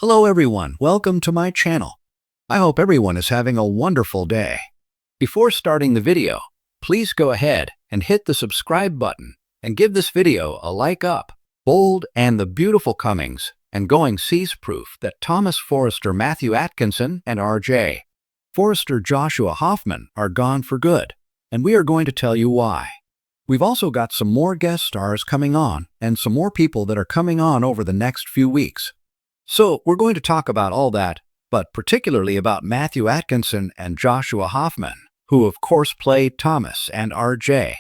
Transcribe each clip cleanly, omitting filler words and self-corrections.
Hello everyone, welcome to my channel. I hope everyone is having a wonderful day. Before starting the video, please go ahead and hit the subscribe button and give this video a like up. Bold and the Beautiful Comings and Going sees proof that Thomas Forrester, Matthew Atkinson, and R.J. Forrester Joshua Hoffman are gone for good, and we are going to tell you why. We've also got some more guest stars coming on and some more people that are coming on over the next few weeks. So we're going to talk about all that, but particularly about Matthew Atkinson and Joshua Hoffman, who of course played Thomas and R.J.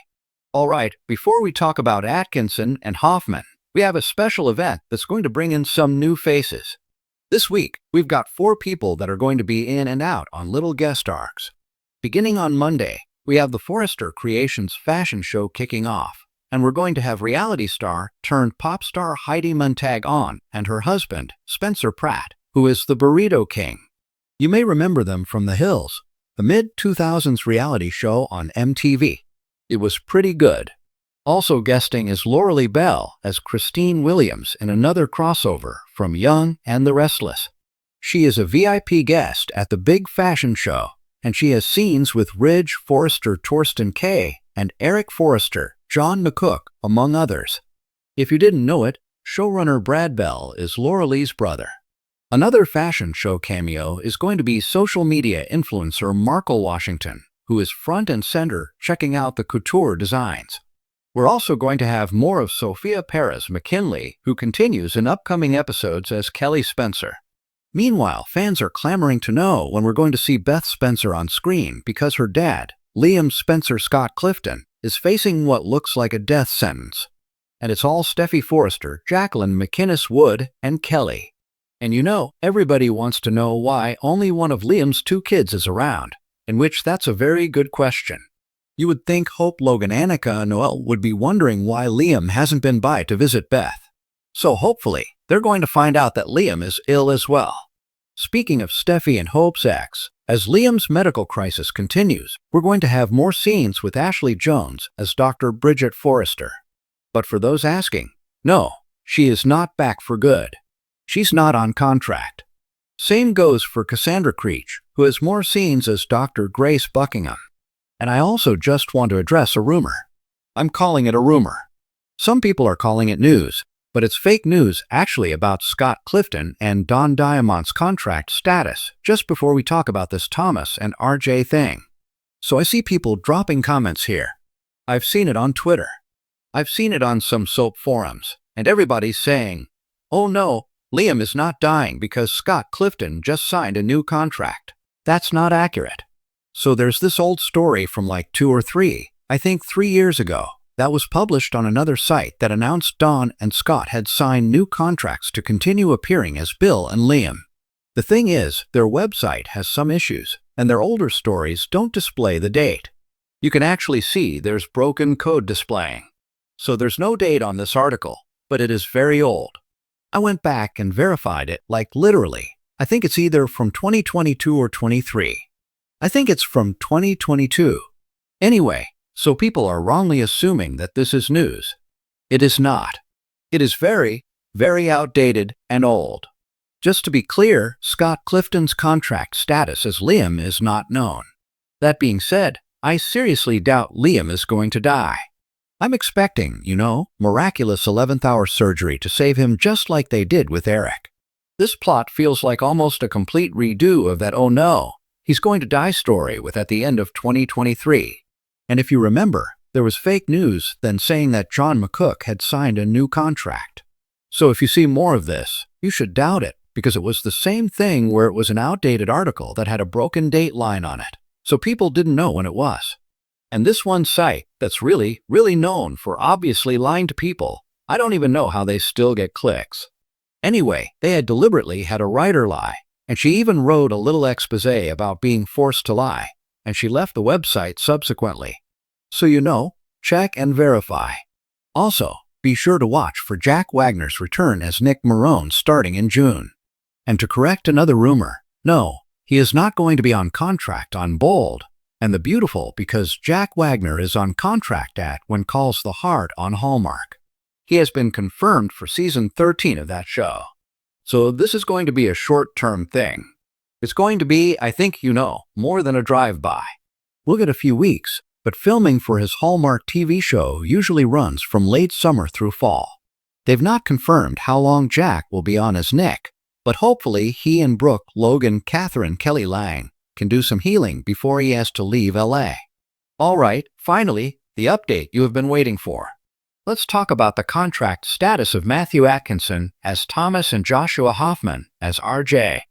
All right, before we talk about Atkinson and Hoffman, we have a special event that's going to bring in some new faces. This week, we've got 4 people that are going to be in and out on little guest arcs. Beginning on Monday, we have the Forrester Creations fashion show kicking off, and we're going to have reality star turned pop star Heidi Montag on and her husband, Spencer Pratt, who is the Burrito King. You may remember them from The Hills, the mid-2000s reality show on MTV. It was pretty good. Also guesting is Lauralee Bell as Christine Williams in another crossover from Young and the Restless. She is a VIP guest at the big fashion show, and she has scenes with Ridge Forrester, Torsten Kay, and Eric Forrester, John McCook, among others. If you didn't know it, showrunner Brad Bell is Lauralee's brother. Another fashion show cameo is going to be social media influencer Markle Washington, who is front and center checking out the couture designs. We're also going to have more of Sophia Perez McKinley, who continues in upcoming episodes as Kelly Spencer. Meanwhile, fans are clamoring to know when we're going to see Beth Spencer on screen because her dad, Liam Spencer Scott Clifton, is facing what looks like a death sentence. And it's all Steffy Forrester, Jacqueline McInnes Wood, and Kelly. And you know, everybody wants to know why only one of Liam's 2 kids is around, in which that's a very good question. You would think Hope, Logan, Annika, and Noel would be wondering why Liam hasn't been by to visit Beth. So hopefully, they're going to find out that Liam is ill as well. Speaking of Steffy and Hope's ex, as Liam's medical crisis continues, we're going to have more scenes with Ashley Jones as Dr. Bridget Forrester. But for those asking, no, she is not back for good. She's not on contract. Same goes for Cassandra Creech, who has more scenes as Dr. Grace Buckingham. And I also just want to address a rumor. I'm calling it a rumor. Some people are calling it news, but it's fake news actually about Scott Clifton and Don Diamond's contract status just before we talk about this Thomas and RJ thing. So I see people dropping comments here. I've seen it on Twitter. I've seen it on some soap forums, and everybody's saying, oh no, Liam is not dying because Scott Clifton just signed a new contract. That's not accurate. So there's this old story from like 2 or 3, I think 3 years ago, that was published on another site that announced Don and Scott had signed new contracts to continue appearing as Bill and Liam. The thing is, their website has some issues, and their older stories don't display the date. You can actually see there's broken code displaying. So there's no date on this article, but it is very old. I went back and verified it, like literally. I think it's either from 2022 or 23. I think it's from 2022. Anyway, so people are wrongly assuming that this is news. It is not. It is very, very outdated and old. Just to be clear, Scott Clifton's contract status as Liam is not known. That being said, I seriously doubt Liam is going to die. I'm expecting, miraculous 11th hour surgery to save him just like they did with Eric. This plot feels like almost a complete redo of that oh no, he's going to die story with at the end of 2023. And if you remember, there was fake news then saying that John McCook had signed a new contract. So if you see more of this, you should doubt it, because it was the same thing where it was an outdated article that had a broken date line on it, so people didn't know when it was. And this one site that's really, really known for obviously lying to people, I don't even know how they still get clicks. Anyway, they had deliberately had a writer lie, and she even wrote a little expose about being forced to lie, and she left the website subsequently. So check and verify. Also, be sure to watch for Jack Wagner's return as Nick Marone starting in June. And to correct another rumor, no, he is not going to be on contract on Bold and the Beautiful because Jack Wagner is on contract at When Calls the Heart on Hallmark. He has been confirmed for season 13 of that show. So this is going to be a short-term thing. It's going to be, I think you know, more than a drive-by. We'll get a few weeks, but filming for his Hallmark TV show usually runs from late summer through fall. They've not confirmed how long Jack will be on his neck, but hopefully he and Brooke Logan Catherine Kelly Lang can do some healing before he has to leave LA. All right, finally, the update you have been waiting for. Let's talk about the contract status of Matthew Atkinson as Thomas and Joshua Hoffman as RJ.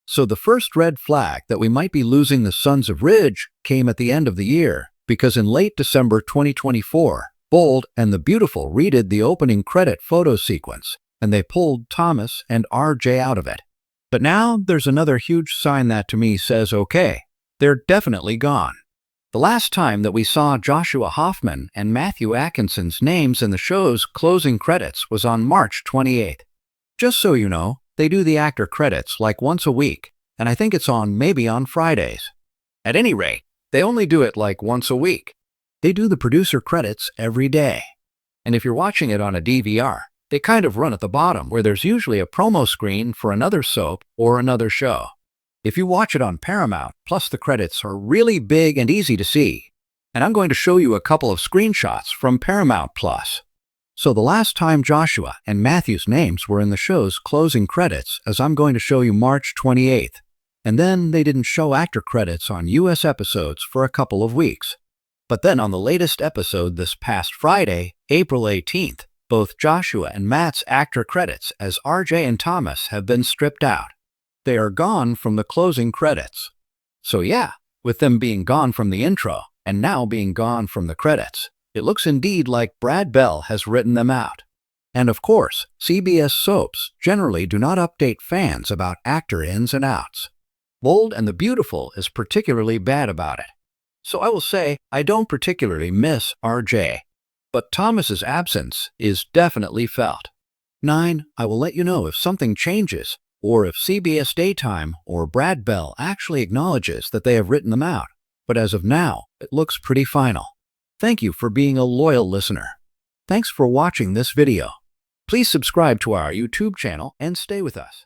So the first red flag that we might be losing the Sons of Ridge came at the end of the year, because in late December 2024, Bold and the Beautiful redid the opening credit photo sequence, and they pulled Thomas and RJ out of it. But now there's another huge sign that to me says, okay, they're definitely gone. The last time that we saw Joshua Hoffman and Matthew Atkinson's names in the show's closing credits was on March 28th. Just so you know, they do the actor credits like once a week, and I think it's maybe on Fridays. At any rate, they only do it like once a week. They do the producer credits every day. And if you're watching it on a DVR, they kind of run at the bottom where there's usually a promo screen for another soap or another show. If you watch it on Paramount, plus the credits are really big and easy to see. And I'm going to show you a couple of screenshots from Paramount Plus. So the last time Joshua and Matthew's names were in the show's closing credits, as I'm going to show you March 28th. And then they didn't show actor credits on US episodes for a couple of weeks. But then on the latest episode this past Friday, April 18th, both Joshua and Matt's actor credits as RJ and Thomas have been stripped out. They are gone from the closing credits. So yeah, with them being gone from the intro and now being gone from the credits, it looks indeed like Brad Bell has written them out. And of course, CBS soaps generally do not update fans about actor ins and outs. Bold and the Beautiful is particularly bad about it. So I will say I don't particularly miss RJ, but Thomas's absence is definitely felt. 9. I will let you know if something changes, or if CBS Daytime or Brad Bell actually acknowledges that they have written them out. But as of now, it looks pretty final. Thank you for being a loyal listener. Thanks for watching this video. Please subscribe to our YouTube channel and stay with us.